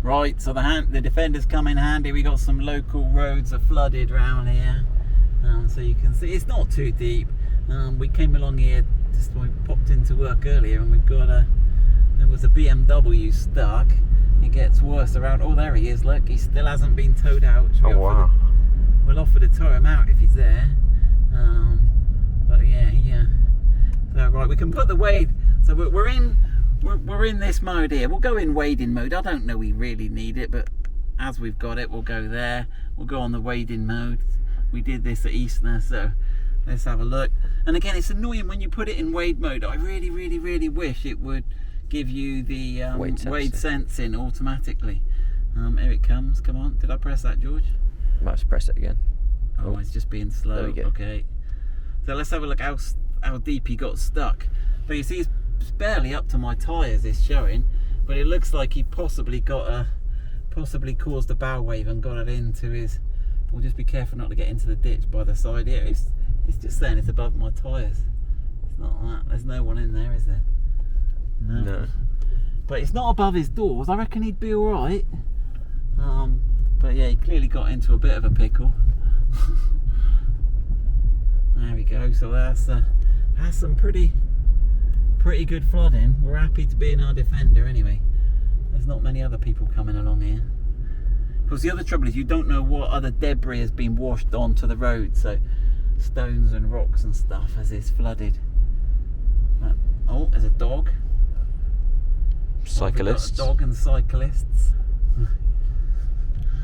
Right, so the Defender's come in handy. We got some local roads are flooded around here, so you can see it's not too deep. We came along here just when we popped into work earlier, and we've got there was a BMW stuck. It gets worse around. Oh, there he is. Look, he still hasn't been towed out. Oh wow! We'll offer to tow him out if he's there. But yeah. So right, we can put the wade. So we're in this mode here. We'll go in wading mode. I don't know we really need it, but as we've got it, we'll go there. We'll go on the wading mode. We did this at Eastner, so let's have a look. And again, it's annoying when you put it in wade mode. I really wish it would give you the wade sensing automatically. Here it comes. Come on. Did I press that, George? Might have to press it again. Oh, it's just being slow. There we go. Okay. So let's have a look how deep he got stuck. But you see, it's barely up to my tyres. It's showing, but it looks like he possibly caused a bow wave and got it into his. We'll just be careful not to get into the ditch by the side here. It's just saying it's above my tyres. It's not that. There's no one in there, is there? No. But it's not above his doors. I reckon he'd be all right. But yeah, he clearly got into a bit of a pickle. There we go. So that's some pretty good flooding. We're happy to be in our Defender anyway. There's not many other people coming along here. Because the other trouble is you don't know what other debris has been washed onto the road. So stones and rocks and stuff as it's flooded. Oh, there's a dog. Cyclists. Dog and cyclists.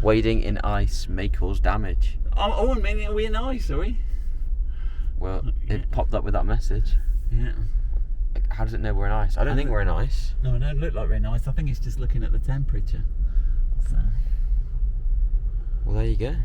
Wading in ice may cause damage. Oh, I mean, are we in ice, are we? Well, it popped up with that message. Yeah. How does it know we're in ice? I don't think we're in ice. No, it don't look like we're in ice. I think it's just looking at the temperature. So. Well, there you go.